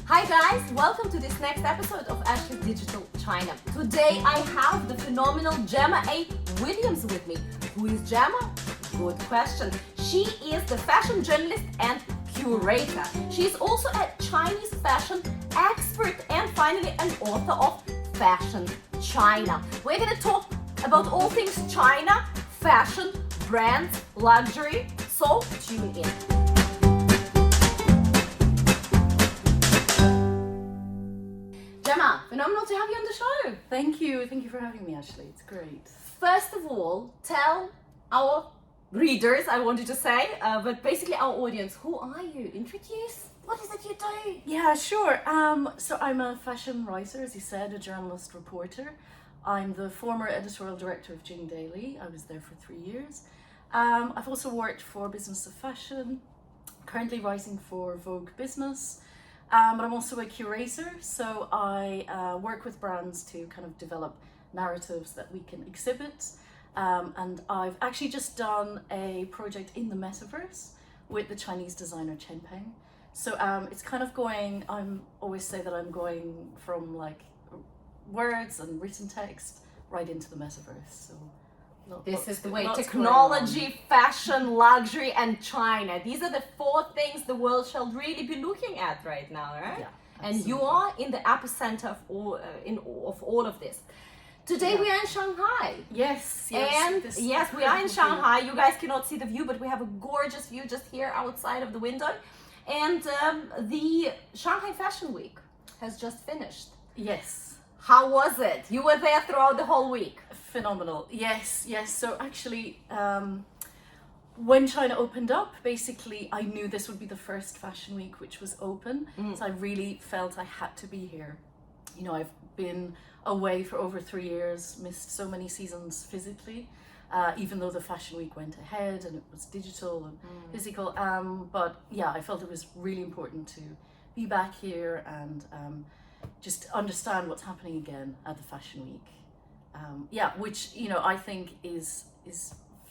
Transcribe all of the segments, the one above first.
Hi guys, welcome to this next episode of Ashley's Digital China. Today I have the phenomenal Gemma A Williams with me. Who is Gemma? Good question. She is the fashion journalist and curator. She is also a Chinese fashion expert and finally an author of Fashion China. We're going to talk about all things China, fashion, brands, luxury, so tune in. Gemma, phenomenal to have you on the show. Thank you for having me, Ashley. It's great. First of all, tell our readers, I wanted to say, but basically our audience, who are you? Introduce. What is it you do? Yeah, sure. So I'm a fashion writer, as you said, a journalist reporter. I'm the former editorial director of Jing Daily. I was there for 3 years. I've also worked for Business of Fashion, currently writing for Vogue Business. But I'm also a curator, so I work with brands to kind of develop narratives that we can exhibit. And I've actually just done a project in the metaverse with the Chinese designer Chen Peng. So it's kind of going, I'm always say that I'm going from like words and written text right into the metaverse. So this is the way. Technology, fashion, luxury, and China. These are the 4 things the world shall really be looking at right now, right? Yeah, and you are in the epicenter of all of this. Today we are in Shanghai. Yes. And yes, we are in Shanghai. You guys cannot see the view, but we have a gorgeous view just here outside of the window. And the Shanghai Fashion Week has just finished. Yes. How was it? You were there throughout the whole week. Phenomenal. Yes. So actually, when China opened up, basically, I knew this would be the first fashion week which was open. So I really felt I had to be here. You know, I've been away for over 3 years, missed so many seasons physically, even though the fashion week went ahead and it was digital and physical. But yeah, I felt it was really important to be back here and just understand what's happening again at the fashion week. Which, you know, I think is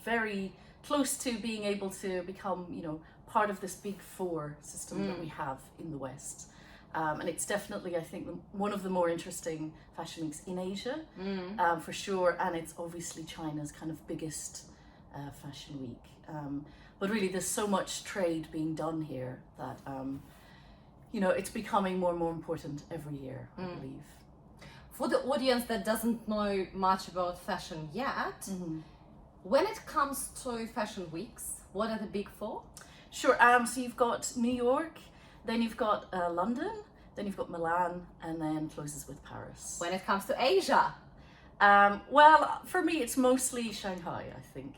very close to being able to become, you know, part of this big 4 system that we have in the West. And it's definitely, I think, one of the more interesting fashion weeks in Asia, for sure. And it's obviously China's kind of biggest fashion week. But really, there's so much trade being done here that, you know, it's becoming more and more important every year, I believe. For the audience that doesn't know much about fashion yet, when it comes to fashion weeks, what are the big 4? Sure. So you've got New York, then you've got London, then you've got Milan, and then closes with Paris. When it comes to Asia? Well, for me, it's mostly Shanghai, I think.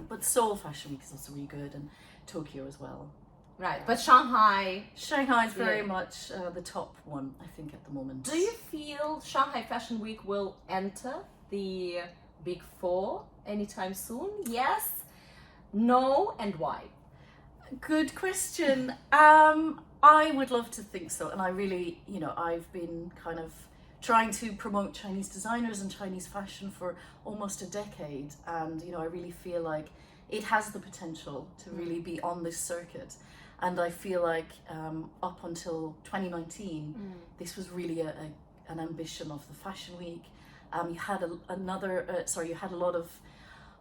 But Seoul Fashion Week is also really good, and Tokyo as well. Right, but Shanghai is very much the top one, I think, at the moment. Do you feel Shanghai Fashion Week will enter the big 4 anytime soon? Yes? No? And why? Good question. I would love to think so, and I really, you know, I've been kind of trying to promote Chinese designers and Chinese fashion for almost a decade, and, you know, I really feel like it has the potential to really be on this circuit. And I feel like up until 2019, this was really an ambition of the Fashion Week. You had you had a lot of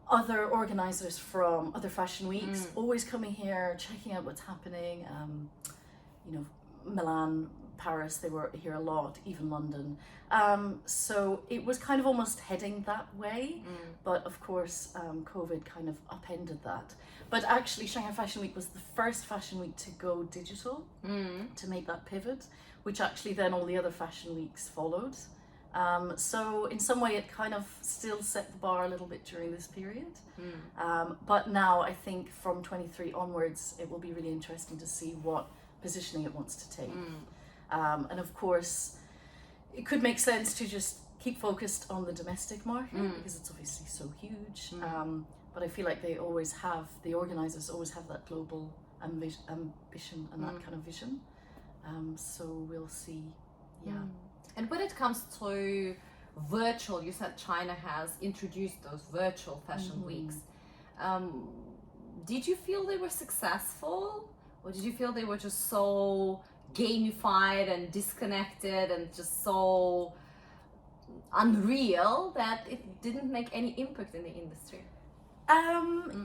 other organizers from other fashion weeks always coming here, checking out what's happening. You know, Milan, Paris, they were here a lot, even London. So it was kind of almost heading that way, but of course COVID kind of upended that. But actually Shanghai Fashion Week was the first fashion week to go digital, to make that pivot, which actually then all the other fashion weeks followed. So in some way it kind of still set the bar a little bit during this period. But now I think from 23 onwards, it will be really interesting to see what positioning it wants to take. And of course, it could make sense to just keep focused on the domestic market because it's obviously so huge. But I feel like the organizers always have that global ambition and that kind of vision. So we'll see. Yeah. And when it comes to virtual, you said China has introduced those virtual fashion weeks. Did you feel they were successful, or did you feel they were just so gamified and disconnected and just so unreal that it didn't make any impact in the industry?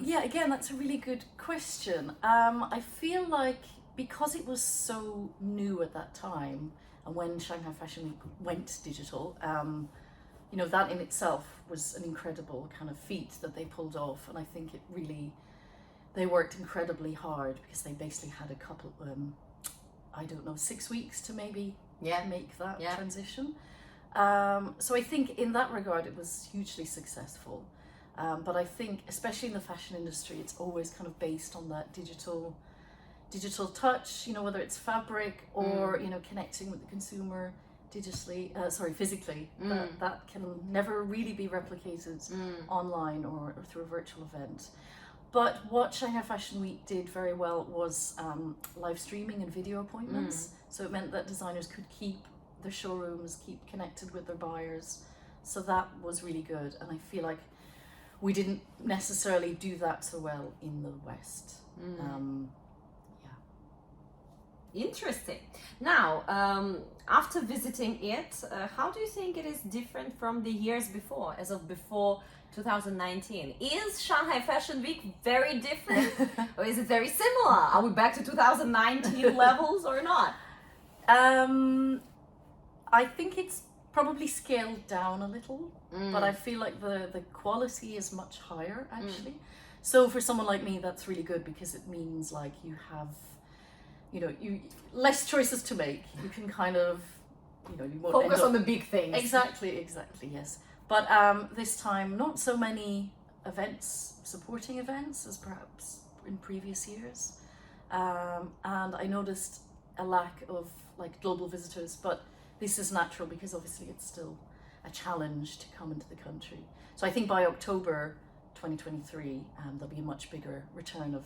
Yeah, again, that's a really good question. I feel like because it was so new at that time, and when Shanghai Fashion Week went digital, you know, that in itself was an incredible kind of feat that they pulled off. And I think they worked incredibly hard because they basically had a couple, I don't know, 6 weeks to maybe make that transition. So I think in that regard, it was hugely successful. But I think, especially in the fashion industry, it's always kind of based on that digital touch, you know, whether it's fabric or, you know, connecting with the consumer physically. That can never really be replicated online or through a virtual event. But what Shanghai Fashion Week did very well was live streaming and video appointments. So it meant that designers could keep their showrooms, keep connected with their buyers. So that was really good. And I feel like we didn't necessarily do that so well in the West. Interesting. Now, after visiting it, how do you think it is different from the years before, as of before 2019? Is Shanghai Fashion Week very different or is it very similar? Are we back to 2019 levels or not? I think it's probably scaled down a little, but I feel like the quality is much higher actually. So for someone like me, that's really good because it means like you have, you know, less choices to make. You can kind of, you know, you won't focus on the big things. Exactly, yes. But this time, not so many events, supporting events as perhaps in previous years. And I noticed a lack of like global visitors, but this is natural because obviously it's still a challenge to come into the country. So I think by October 2023, there'll be a much bigger return of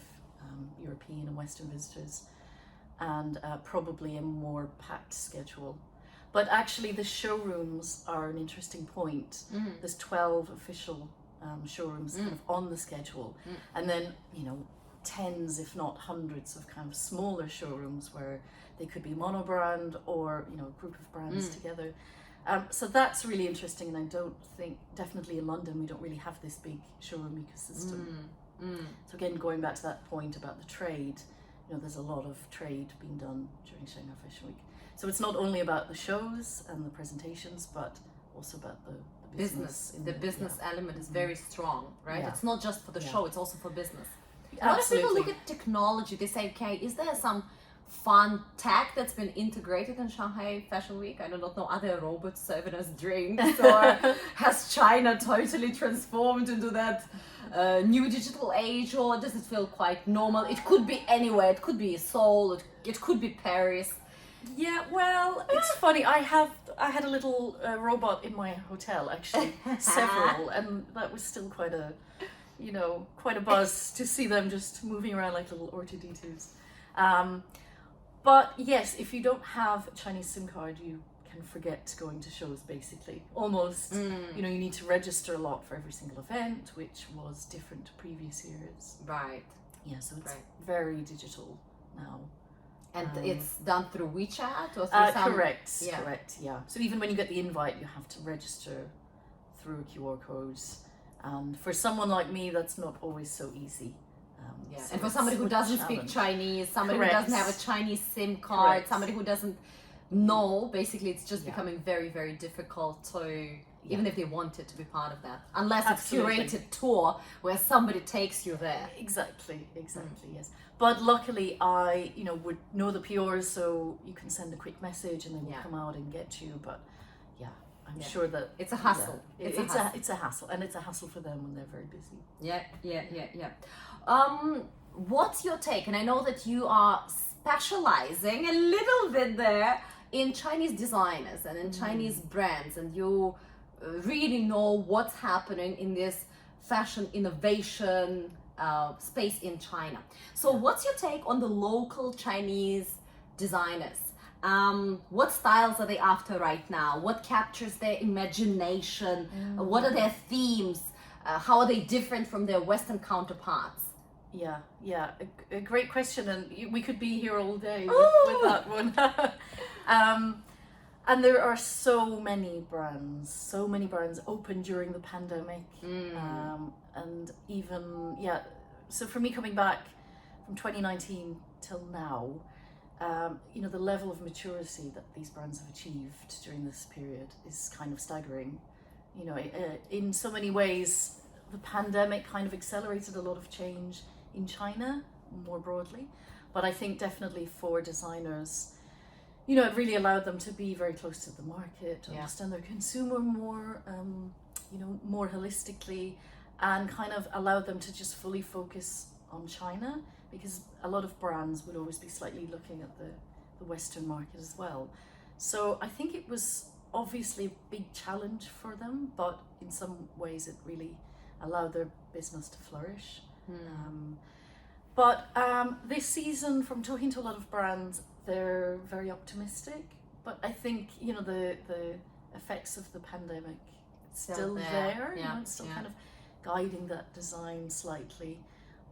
European and Western visitors, and probably a more packed schedule. But actually the showrooms are an interesting point. There's 12 official showrooms kind of on the schedule, and then, you know, tens if not hundreds of kind of smaller showrooms where they could be monobrand or, you know, a group of brands together. So that's really interesting, and I don't think, definitely in London, we don't really have this big showroom ecosystem. So again, going back to that point about the trade, you know, there's a lot of trade being done during Shanghai Fashion Week. So it's not only about the shows and the presentations, but also about the business. The business element is very strong, right? Yeah. It's not just for the show, it's also for business. Absolutely. A lot of people look at technology, they say, okay, is there some fun tech that's been integrated in Shanghai Fashion Week? I do not know, are there robots serving us drinks, or has China totally transformed into that new digital age, or does it feel quite normal? It could be anywhere, it could be Seoul, it could be Paris. Yeah, well, it's funny. I had a little robot in my hotel, actually, several, and that was still quite a buzz to see them just moving around like little R2D2s. But yes, if you don't have a Chinese SIM card, you can forget going to shows, basically. Almost, you know, you need to register a lot for every single event, which was different to previous years. Right. Yeah, so it's very digital now. And it's done through WeChat or through some... Correct, yeah. So even when you get the invite, you have to register through QR codes. And for someone like me, that's not always so easy. So and for somebody who doesn't speak Chinese, somebody who doesn't have a Chinese SIM card, somebody who doesn't know, basically it's just becoming very, very difficult to, even if they wanted to be part of that. Unless it's a curated tour where somebody takes you there. Exactly, yes. But luckily I, you know, would know the PRs, so you can send a quick message and they will come out and get you. But yeah, I'm sure that it's a hassle. It's a hassle, and it's a hassle for them when they're very busy. Yeah. What's your take? And I know that you are specializing a little bit there in Chinese designers and in Chinese brands, and you really know what's happening in this fashion innovation space in China. So what's your take on the local Chinese designers? What styles are they after right now? What captures their imagination? What are their themes? How are they different from their Western counterparts? A great question, and we could be here all day with, Ooh. with that one. And there are so many brands open during the pandemic, and even So for me, coming back from 2019 till now, the level of maturity that these brands have achieved during this period is kind of staggering. In so many ways, the pandemic kind of accelerated a lot of change in China more broadly, but I think definitely for designers, it really allowed them to be very close to the market, to understand their consumer more, more holistically, and kind of allowed them to just fully focus on China, because a lot of brands would always be slightly looking at the Western market as well. So I think it was obviously a big challenge for them, but in some ways it really allowed their business to flourish. But this season, from talking to a lot of brands, they're very optimistic. But I think the effects of the pandemic still there. It's still kind of guiding that design slightly.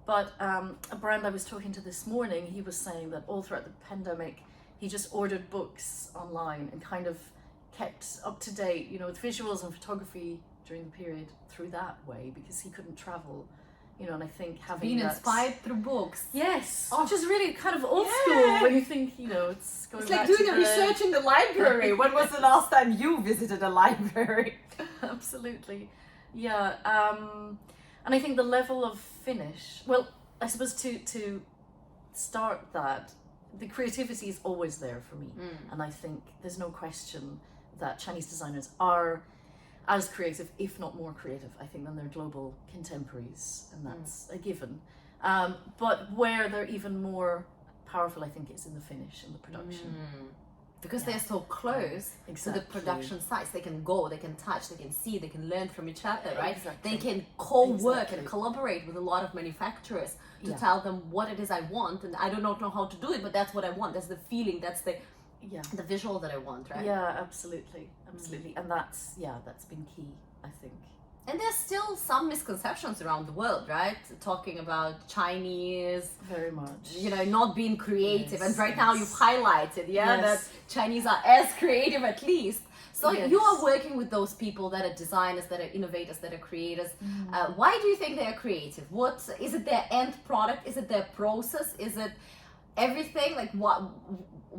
But a brand I was talking to this morning, he was saying that all throughout the pandemic, he just ordered books online and kind of kept up to date, with visuals and photography during the period through that way, because he couldn't travel. And I think having being inspired through books. Yes, which is really kind of old school when you think, it's going It's back like doing to a research in the library. When was the last time you visited a library? Absolutely. Yeah. And I think the level of finish, well, I suppose to start that, the creativity is always there for me. And I think there's no question that Chinese designers are as creative, if not more creative, I think, than their global contemporaries, and that's a given. But where they're even more powerful, I think, is in the finish and the production. Because they're so close to the production sites. They can go, they can touch, they can see, they can learn from each other, right? Exactly. They can co-work and collaborate with a lot of manufacturers to tell them what it is I want, and I do not know how to do it, but that's what I want. That's the feeling, that's the visual that I want, right? Yeah, absolutely. And that's been key, I think. And there's still some misconceptions around the world, right? Talking about Chinese, very much, not being creative. And right now you've highlighted, that Chinese are as creative at least. So you are working with those people that are designers, that are innovators, that are creators. Why do you think they are creative? What is it? Their end product? Is it their process? Is it everything? Like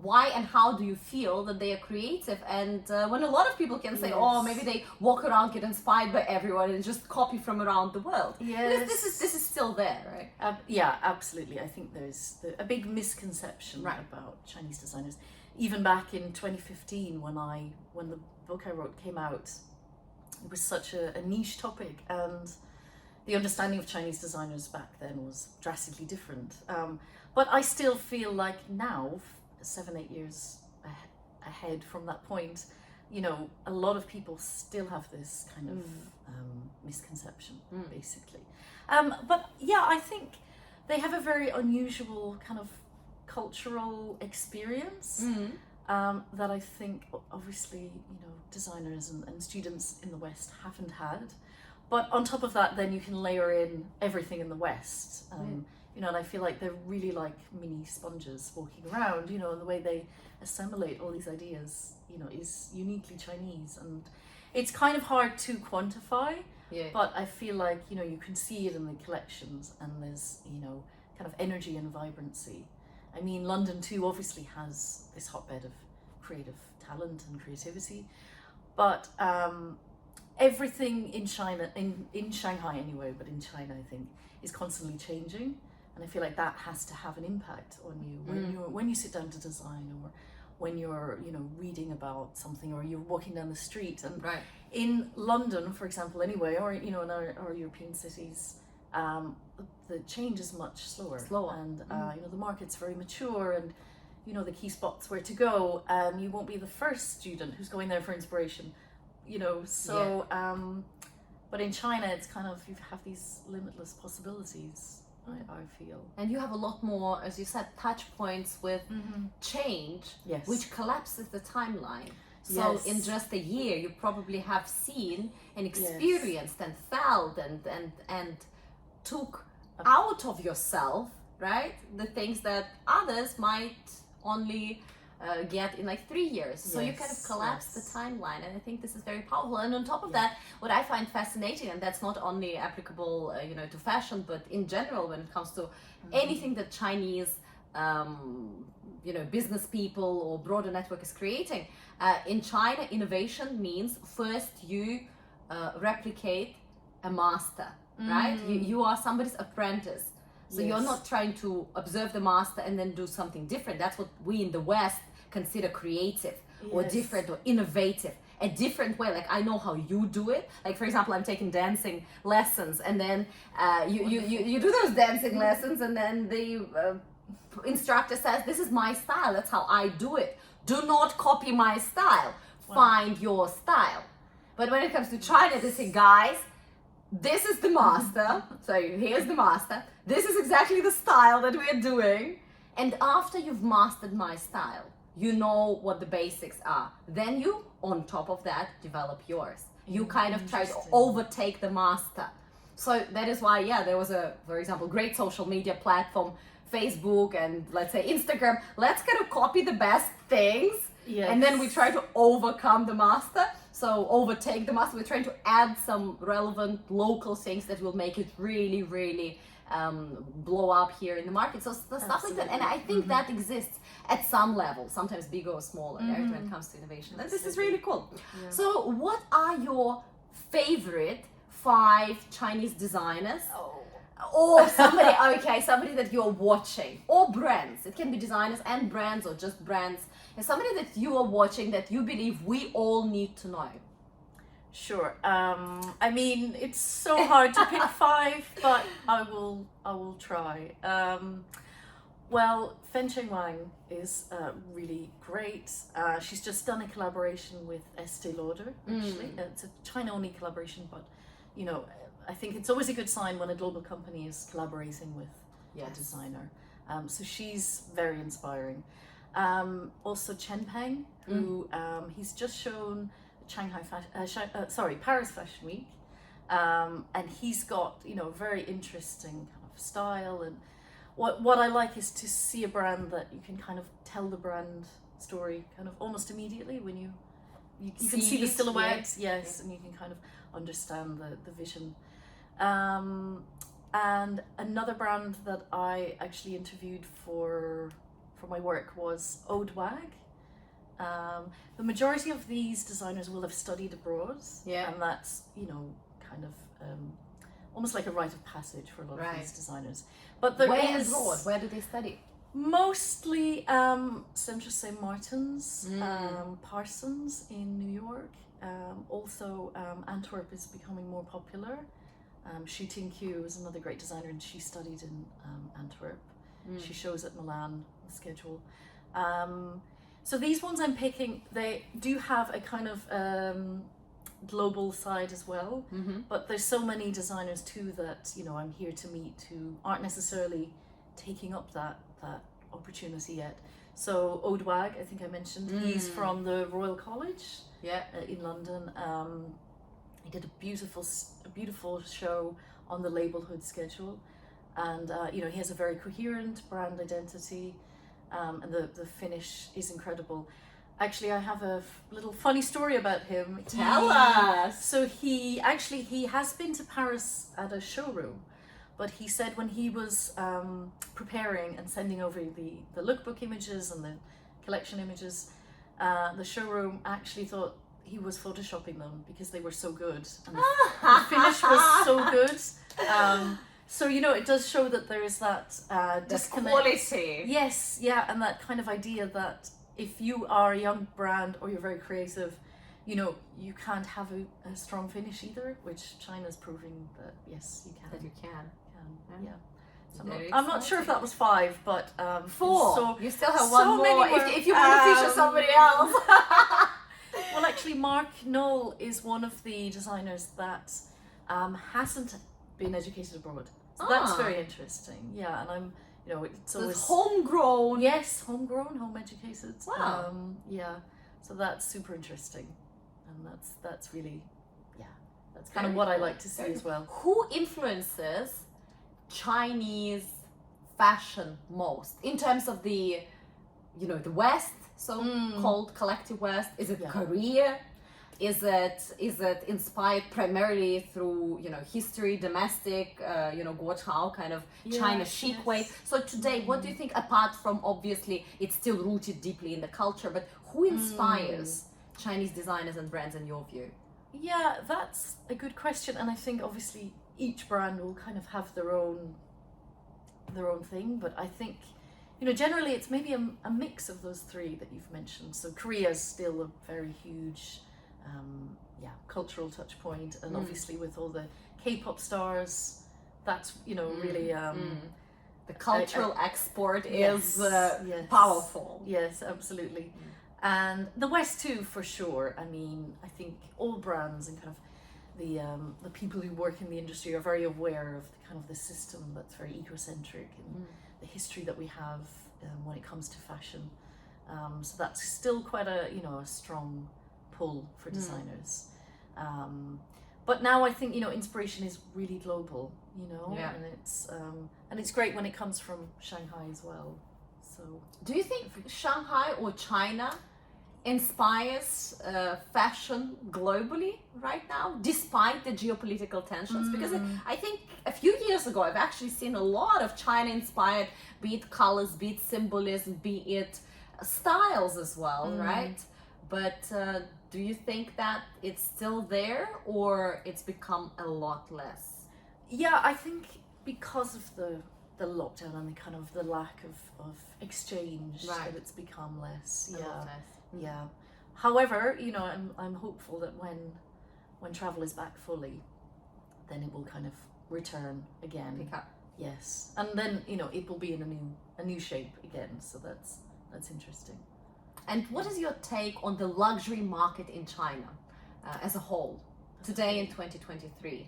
why and how do you feel that they are creative? And when a lot of people can say, maybe they walk around, get inspired by everyone and just copy from around the world. Yes. This is still there, right? Yeah, absolutely. I think there's a big misconception about Chinese designers. Even back in 2015, when the book I wrote came out, it was such a niche topic, and the understanding of Chinese designers back then was drastically different. But I still feel like now, 7-8 years ahead from that point, a lot of people still have this kind of misconception, basically. But I think they have a very unusual kind of cultural experience that I think obviously designers and students in the West haven't had. But on top of that, then you can layer in everything in the West. And I feel like they're really like mini sponges walking around, and the way they assimilate all these ideas, is uniquely Chinese. And it's kind of hard to quantify, but I feel like, you can see it in the collections, and there's, kind of energy and vibrancy. I mean, London too obviously has this hotbed of creative talent and creativity, but everything in China, in Shanghai anyway, but in China I think, is constantly changing. And I feel like that has to have an impact on you when you sit down to design, or when you're reading about something, or you're walking down the street. And in London, for example, anyway, or in our European cities, the change is much slower. And the market's very mature, and the key spots where to go, and you won't be the first student who's going there for inspiration. But in China, it's kind of, you have these limitless possibilities. I feel. And you have a lot more, as you said, touch points with change, which collapses the timeline. So in just a year, you probably have seen and experienced and felt and took out of yourself, right? The things that others might only get in like 3 years. So you kind of collapse the timeline, and I think this is very powerful. And on top of that, what I find fascinating, and that's not only applicable, to fashion, but in general when it comes to anything that Chinese, business people or broader network is creating. In China, innovation means first you replicate a master, right? You are somebody's apprentice. So you're not trying to observe the master and then do something different. That's what we in the West consider creative or different or innovative. A different way. Like, I know how you do it. Like, for example, I'm taking dancing lessons, and then you do those dancing lessons, and then the instructor says, this is my style, that's how I do it. Do not copy my style. Find your style. But when it comes to China, they say, guys, this is the master. So here's the master. This is exactly the style that we're doing. And after you've mastered my style, you know what the basics are. Then you, on top of that, develop yours. You kind of try to overtake the master. So that is why, there was for example, great social media platform, Facebook and let's say Instagram. Let's kind of copy the best things. And then we try to overcome the master. So overtake the master. We're trying to add some relevant local things that will make it really, really blow up here in the market. So stuff like that. And I think that exists at some level, sometimes bigger or smaller, right, when it comes to innovation. And this is really cool. So what are your favorite 5 Chinese designers? Or somebody that you're watching, or brands. It can be designers and brands, or just brands. And somebody that you are watching that you believe we all need to know. Sure. I mean, it's so hard to pick 5, but I will try. Well, Fen Cheng Wang is really great. She's just done a collaboration with Estee Lauder, actually. It's a China-only collaboration, but, I think it's always a good sign when a global company is collaborating with a designer. So she's very inspiring. Also Chen Peng, who he's just shown Paris Fashion Week, and he's got very interesting kind of style. And what I like is to see a brand that you can kind of tell the brand story kind of almost immediately when you can see the silhouette, and you can kind of understand the vision. And another brand that I actually interviewed for my work was Ode Wag. The majority of these designers will have studied abroad, and that's kind of almost like a rite of passage for a lot of these designers. But there is abroad? Where do they study? Mostly Central St. Martin's, Parsons in New York. Also Antwerp is becoming more popular. Xu Tingqiu is another great designer, and she studied in Antwerp. She shows at Milan, the schedule. So these ones I'm picking, they do have a kind of global side as well, but there's so many designers too that I'm here to meet who aren't necessarily taking up that opportunity yet. So Ode Wag, I think I mentioned, he's from the Royal College in London. He did a beautiful show on the Labelhood schedule, and he has a very coherent brand identity, and the finish is incredible. Actually, I have a little funny story about him. Tell us. So he has been to Paris at a showroom, but he said when he was preparing and sending over the lookbook images and the collection images, the showroom actually thought he was photoshopping them because they were so good, and the finish was so good. So it does show that there is that disconnect. Quality. Yes, and that kind of idea that if you are a young brand or you're very creative, you can't have a strong finish either, which China's proving that yes, you can. That you can. So I'm not sure if that was 5, but 4. So, you still have so one more if you want to feature somebody else. Well, actually, Mark Knoll is one of the designers that hasn't been educated abroad. So that's very interesting. Yeah, and I'm, it's always homegrown. Yes, homegrown, home educated. Wow. So that's super interesting, and that's really, that's kind of what I like to see as well. Who influences Chinese fashion most in terms of the, the West, so-called collective West? Is it Korea? Is it inspired primarily through history, domestic, Guochao kind of China chic way? So today, what do you think, apart from obviously it's still rooted deeply in the culture, but who inspires Chinese designers and brands in your view? Yeah, that's a good question, and I think obviously each brand will kind of have their own thing, but I think generally it's maybe a mix of those three that you've mentioned. So Korea is still a very huge cultural touch point, and obviously with all the K-pop stars, that's really the cultural export yes, is powerful. Yes, absolutely. And the West too, for sure. I mean, I think all brands and kind of the people who work in the industry are very aware of the kind of the system that's very ecocentric and the history that we have when it comes to fashion. So that's still quite a a strong pull for designers. But now I think inspiration is really global, and it's great when it comes from Shanghai as well. So do you think Shanghai or China inspires fashion globally right now, despite the geopolitical tensions? Because I think a few years ago I've actually seen a lot of China inspired, be it colors, be it symbolism, be it styles as well, right? But do you think that it's still there, or it's become a lot less? Yeah, I think because of the lockdown and the kind of the lack of exchange, that it's become less. Yeah. However, I'm hopeful that when travel is back fully, then it will kind of return again. Pick up. Yes, and then it will be in a new shape again. So that's interesting. And what is your take on the luxury market in China as a whole today in 2023?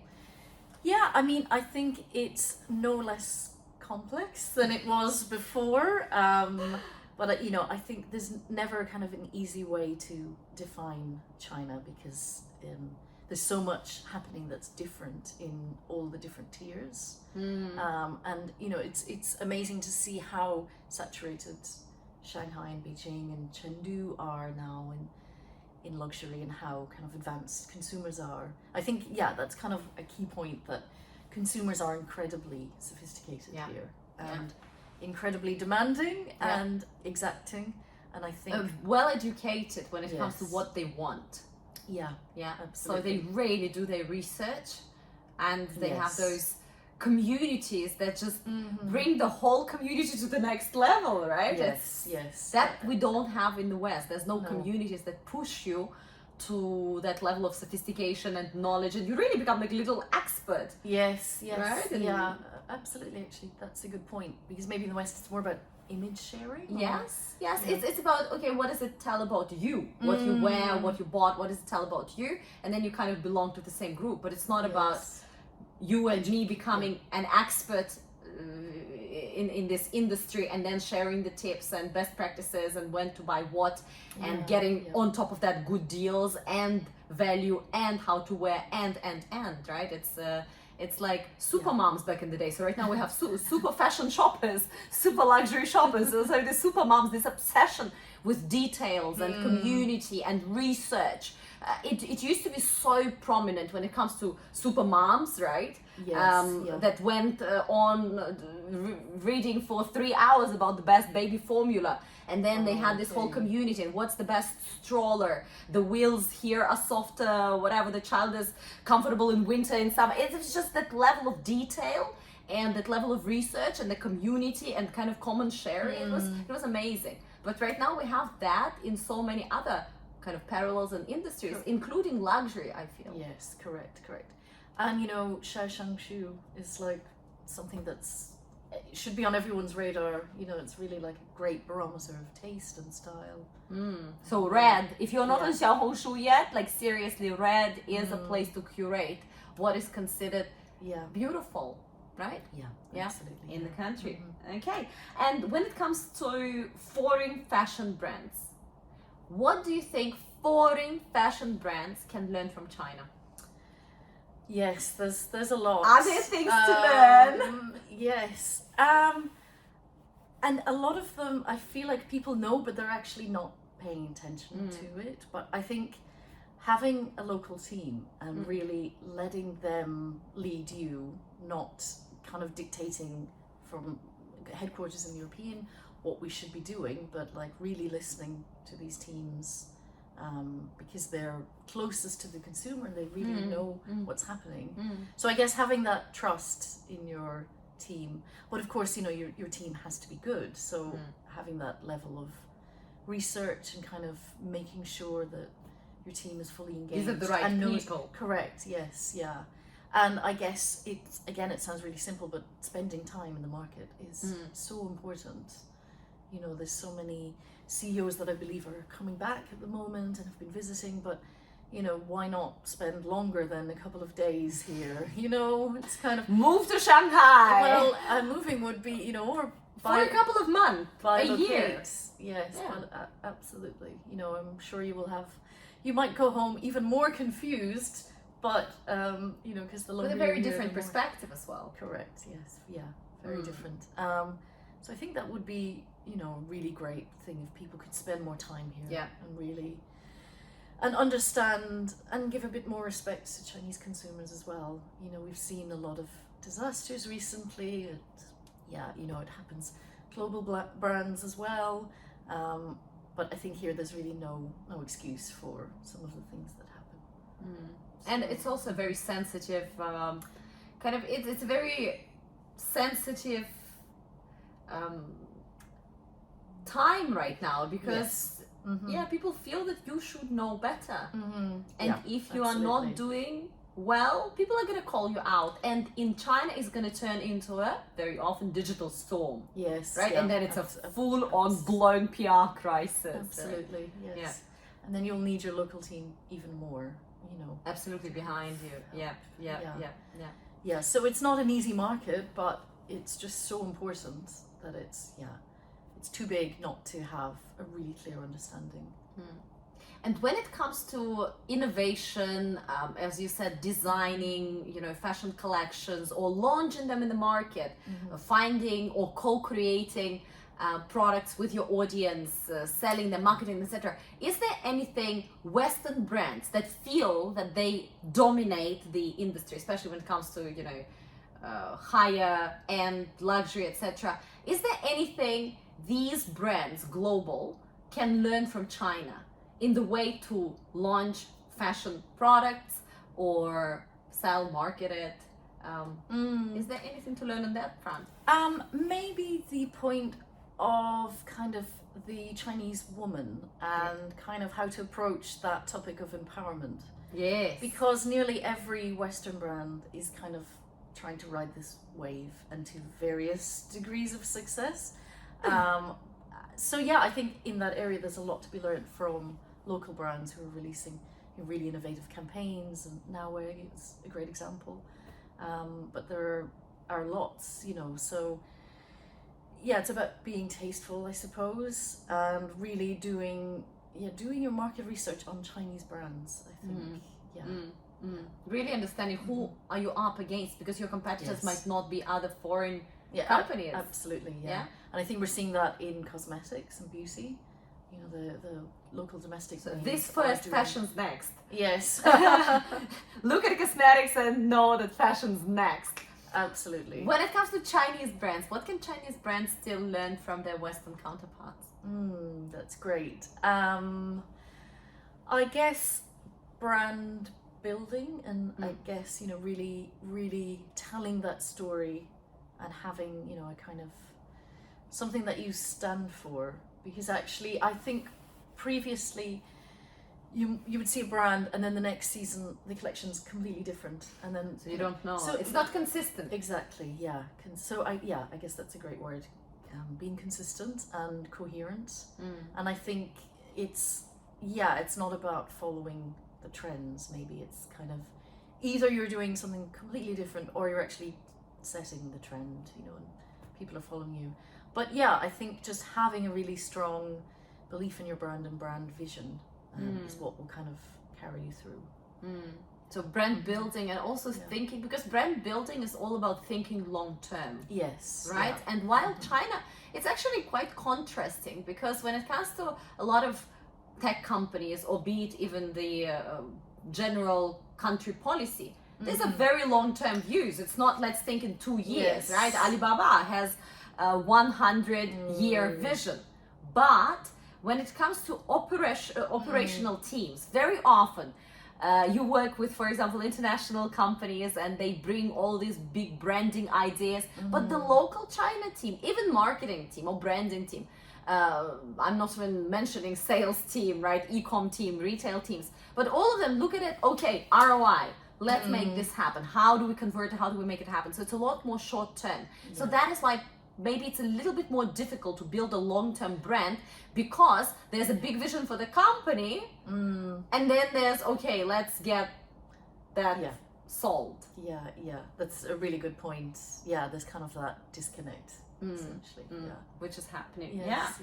Yeah, I mean, I think it's no less complex than it was before. But I think there's never kind of an easy way to define China, because there's so much happening that's different in all the different tiers. And it's amazing to see how saturated Shanghai and Beijing and Chengdu are now in luxury, and how kind of advanced consumers are. I think that's kind of a key point, that consumers are incredibly sophisticated here, and incredibly demanding and exacting, and I think well educated when it comes to what they want. Absolutely. So they really do their research, and they have those communities that just bring the whole community to the next level, right? Yes. That we don't have in the West. There's no communities that push you to that level of sophistication and knowledge, and you really become like a little expert. Yes. Right? Yeah, absolutely. Actually, that's a good point, because maybe in the West it's more about image sharing. Yes. It's about, okay, what does it tell about you? What you wear, what you bought, what does it tell about you? And then you kind of belong to the same group, but it's not about you and me becoming an expert in this industry, and then sharing the tips and best practices and when to buy what, and getting on top of that good deals and value and how to wear and right? It's like super moms back in the day. So right now we have super fashion shoppers, super luxury shoppers. So the super moms, this obsession with details and community and research. It used to be so prominent when it comes to super moms, right? That went on reading for 3 hours about the best baby formula, and then they had this whole community, and what's the best stroller, the wheels here are softer, whatever, the child is comfortable in winter, in summer. It's just that level of detail and that level of research and the community and kind of common sharing. It was amazing. But right now we have that in so many other kind of parallels and industries, including luxury, I feel. Yes, correct. And Shaoxiangshu is like something that's should be on everyone's radar. It's really like a great barometer of taste and style. So red, if you're not on Xiaohongshu yet, like seriously, red is a place to curate what is considered beautiful, right? Yeah, absolutely. In the country. Okay. And when it comes to foreign fashion brands, what do you think foreign fashion brands can learn from China? Yes, there's a lot. Are there things to learn? Yes. And a lot of them, I feel like people know, but they're actually not paying attention to it. But I think having a local team and really letting them lead you, not kind of dictating from headquarters in the European what we should be doing, but like really listening to these teams, because they're closest to the consumer, they really know what's happening. So I guess having that trust in your team, but of course, you know, your team has to be good, so having that level of research and kind of making sure that your team is fully engaged. These are the right and knows, people. correct, yes, yeah. And I guess it's, again, it sounds really simple, but spending time in the market is so important. You know, there's so many CEOs that I believe are coming back at the moment and have been visiting, but you know, why not spend longer than a couple of days here? You know, it's kind of Move to Shanghai. well, moving would be, you know, or for a couple of months, a year. yes, Yeah. but absolutely. You know, I'm sure you will have. You might go home even more confused, but you know, because the longer With a very you're here, different the more- perspective as well. Correct. Yes. Yeah. Very different. So I think that would be, you know, a really great thing if people could spend more time here. Yeah. And really, and understand and give a bit more respect to Chinese consumers as well. You know, we've seen a lot of disasters recently. Yeah, you know, it happens. Global brands as well. But I think here there's really no excuse for some of the things that happen. And it's also very sensitive, kind of, it's a very sensitive time right now, because yeah, people feel that you should know better. And Yeah, if you are not absolutely. doing well, people are going to call you out. And in China, it's going to turn into a very often digital storm. Yes. Right? yeah, And then it's a abs- full-on blown PR crisis. Absolutely. Yes. Yeah. And then you'll need your local team even more. You know. Absolutely behind you. Yeah. Yeah. So it's not an easy market, but it's just so important that it's too big not to have a really clear understanding. And when it comes to innovation, as you said, designing, you know, fashion collections or launching them in the market, finding or co-creating products with your audience, selling them, marketing, etc. Is there anything Western brands that feel that they dominate the industry, especially when it comes to, you know, higher end luxury, etc.? Is there anything these brands, global, can learn from China in the way to launch fashion products or sell, market it? Is there anything to learn on that front? Maybe the point of kind of the Chinese woman and kind of how to approach that topic of empowerment. Yes. Because nearly every Western brand is kind of trying to ride this wave and to various degrees of success. So yeah, I think in that area there's a lot to be learned from local brands who are releasing really innovative campaigns, and Now is a great example. But there are lots, you know, so yeah, it's about being tasteful, I suppose, and really doing your market research on Chinese brands, I think. Really understanding who are you up against, because your competitors Yes. might not be other foreign Yeah, companies. absolutely, yeah. Yeah? And I think we're seeing that in cosmetics and beauty. You know, the local domestic So brands this are first, doing- fashion's next. Yes, Look at cosmetics and know that fashion's next. absolutely. When it comes to Chinese brands, what can Chinese brands still learn from their Western counterparts? That's great. I guess brand building, and I guess, you know, really telling that story and having, you know, a kind of something that you stand for. Because actually, I think previously you would see a brand and then the next season the collection's completely different, and then So you don't know. So it's not consistent. Exactly, yeah. I guess that's a great word. Being consistent and coherent. And I think it's not about following the trends. Maybe it's kind of either you're doing something completely different or you're actually setting the trend, you know, and people are following you. But yeah, I think just having a really strong belief in your brand and brand vision is what will kind of carry you through. So brand building and also thinking, because brand building is all about thinking long term. Yes. Right? Yeah. And while China, it's actually quite contrasting, because when it comes to a lot of tech companies, or be it even the general country policy, there's a very long-term views. It's not, let's think in 2 years, right? Alibaba has a 100-year vision. But when it comes to operational teams, very often you work with, for example, international companies, and they bring all these big branding ideas, but the local China team, even marketing team or branding team, I'm not even mentioning sales team, right? E-com team, retail teams, but all of them look at it, okay, ROI, let's make this happen. How do we convert it? How do we make it happen? So it's a lot more short term. So that is why maybe it's a little bit more difficult to build a long-term brand, because there's a big vision for the company, and then there's, okay, let's get that sold. Yeah, that's a really good point. Yeah, there's kind of that disconnect, essentially. Which is happening. Yes,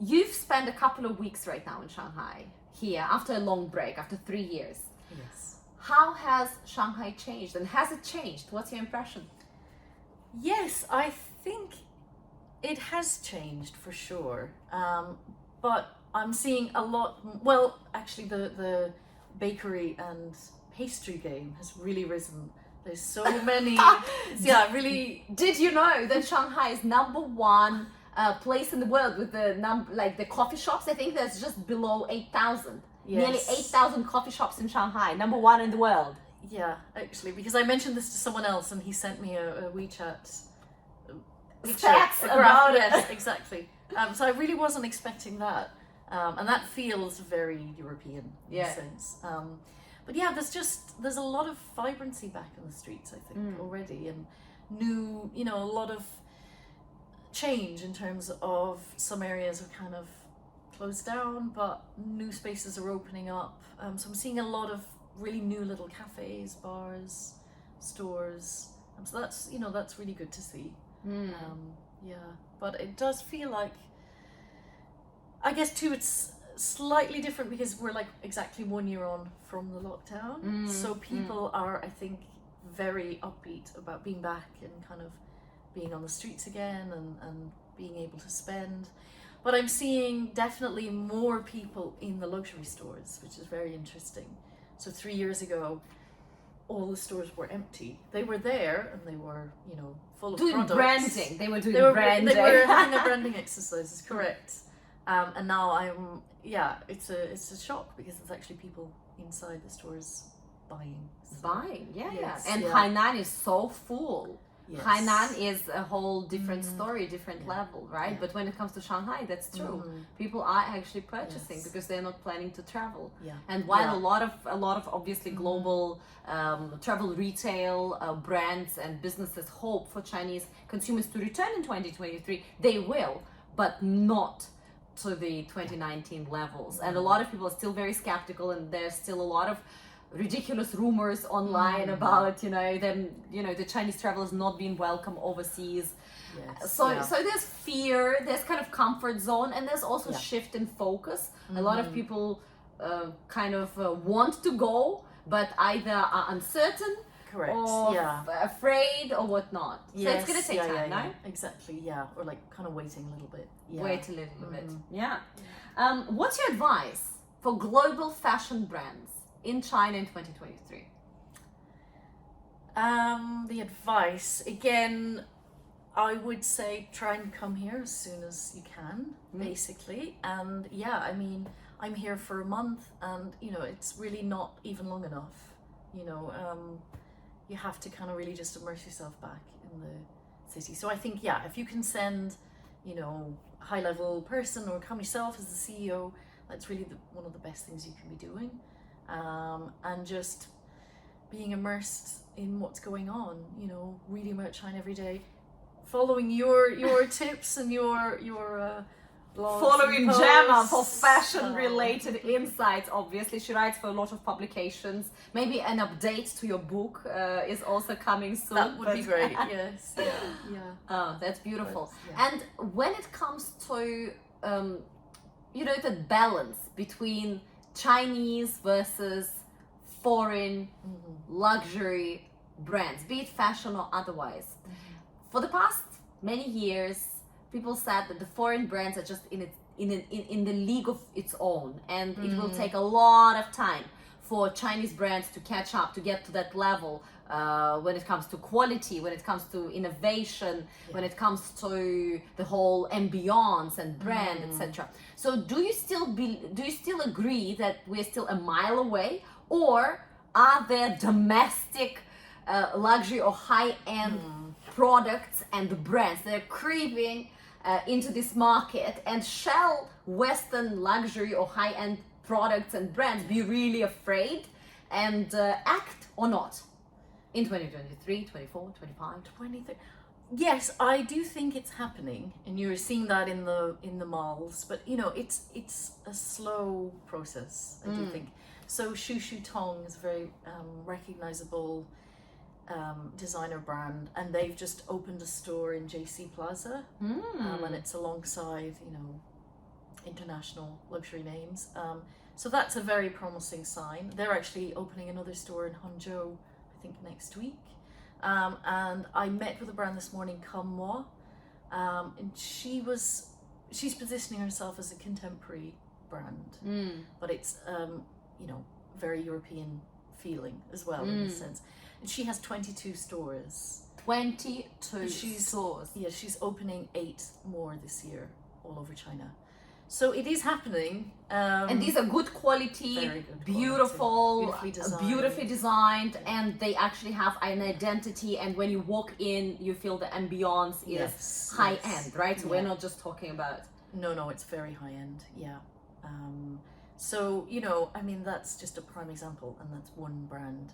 You've spent a couple of weeks right now in Shanghai, here, after a long break, after 3 years. Yes. How has Shanghai changed, and has it changed? What's your impression? Yes, I think it has changed for sure. But I'm seeing a lot, well, actually the bakery and pastry game has really risen. There's so many, really. Did you know that Shanghai is #1 place in the world with the the coffee shops? I think there's just below 8,000. Yes. Nearly 8,000 coffee shops in Shanghai, #1 in the world. Yeah, actually, because I mentioned this to someone else, and he sent me a WeChat Stats about it. Yes, exactly. So I really wasn't expecting that, and that feels very European in a sense. But yeah, there's a lot of vibrancy back in the streets, I think, already, and new, a lot of change in terms of some areas are kind of closed down, but new spaces are opening up. So I'm seeing a lot of really new little cafes, bars, stores. So that's really good to see. But it does feel like, I guess too, it's slightly different because we're like exactly 1 year on from the lockdown. So people are, I think, very upbeat about being back and kind of being on the streets again and being able to spend. But I'm seeing definitely more people in the luxury stores, which is very interesting. So 3 years ago, all the stores were empty. They were there and they were, full of doing products. Branding. They were doing branding. They were having a branding exercise, is correct. And now it's a shock because there's actually people inside the stores buying. And Hainan is so full. Yes. Hainan is a whole different story, different level, right? But when it comes to Shanghai, that's true. People are actually purchasing because they're not planning to travel. And while a lot of obviously global travel retail brands and businesses hope for Chinese consumers to return in 2023, they will, but not to the 2019 levels. And a lot of people are still very skeptical, and there's still a lot of ridiculous rumors online about the Chinese travelers not being welcome overseas. So there's fear, there's kind of comfort zone, and there's also shift in focus. A lot of people want to go, but either are uncertain or afraid or whatnot. So it's gonna take time, no? Exactly, or like kind of waiting a little bit. Wait a little bit. What's your advice for global fashion brands in China in 2023? The advice, again, I would say try and come here as soon as you can, basically. And I'm here for a month, and it's really not even long enough. You have to kind of really just immerse yourself back in the city. So I think, if you can send, a high-level person or come yourself as the CEO, that's really one of the best things you can be doing. And just being immersed in what's going on, reading about China every day, following your tips and your blogs. Following Gemma for fashion-related insights. Obviously, she writes for a lot of publications. Maybe an update to your book is also coming soon. That would be great. Yes. Oh, that's beautiful. And when it comes to the balance between Chinese versus foreign luxury brands, be it fashion or otherwise. For the past many years, people said that the foreign brands are just in the league of its own, and it will take a lot of time for Chinese brands to catch up, to get to that level when it comes to quality, when it comes to innovation, when it comes to the whole ambiance and brand, etc. So do you still agree that we're still a mile away, or are there domestic luxury or high-end products and brands that are creeping into this market, and shall Western luxury or high-end products and brands be really afraid and act or not in 2023, 24, 25, 23? Yes, I do think it's happening, and you're seeing that in the malls. But you know, it's a slow process. I do think. So Shu Tong is a very recognizable designer brand, and they've just opened a store in JC Plaza, and it's alongside, you know, international luxury names. So that's a very promising sign. They're actually opening another store in Hangzhou, I think next week. And I met with a brand this morning, Gemma A, and she's positioning herself as a contemporary brand, but it's you know, very European feeling as well in a sense. And she has 22 stores. 22 stores. Yeah, she's opening 8 more this year all over China. So it is happening. And these are good quality, very good beautiful, quality, beautifully designed, and they actually have an identity. And when you walk in, you feel the ambiance is high end, right? So we're not just talking about. No, it's very high end. Yeah. So, you know, I mean, that's just a prime example, and that's one brand.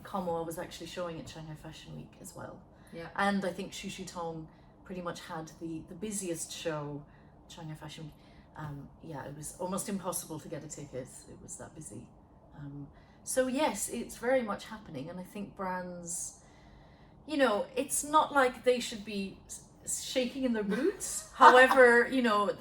Gemma A was actually showing at Shanghai Fashion Week as well. Yeah. And I think Shu Tong pretty much had the busiest show at Shanghai Fashion Week. Yeah, it was almost impossible to get a ticket. It was that busy. So yes, it's very much happening, and I think brands, you know, it's not like they should be shaking in their boots. However, you know,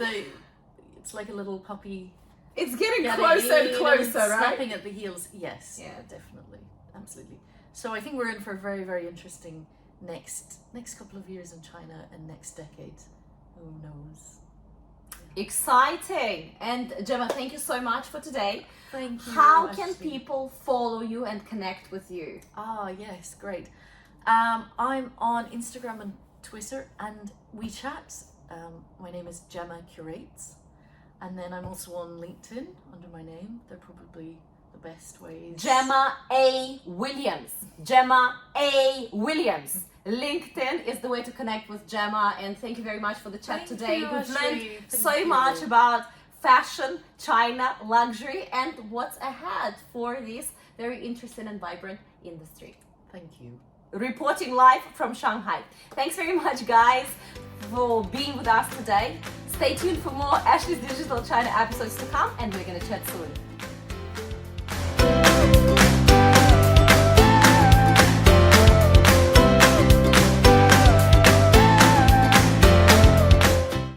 it's like a little puppy. It's getting closer and closer, right? Snapping at the heels. Yes, yeah, definitely, absolutely. So I think we're in for a very, very interesting next couple of years in China and next decade. Who knows? Yeah. Exciting! And Gemma, thank you so much for today. Thank you. How can people follow you and connect with you? Yes, great. I'm on Instagram and Twitter and WeChat. My name is Gemma Curates. And then I'm also on LinkedIn under my name. They're probably the best ways. Gemma A. Williams. Gemma A. Williams. LinkedIn is the way to connect with Gemma. And thank you very much for the chat today. We've learned so much about fashion, China, luxury, and what's ahead for this very interesting and vibrant industry. Thank you. Reporting live from Shanghai. Thanks very much, guys, for being with us today. Stay tuned for more Ashley's Digital China episodes to come, and we're going to chat soon.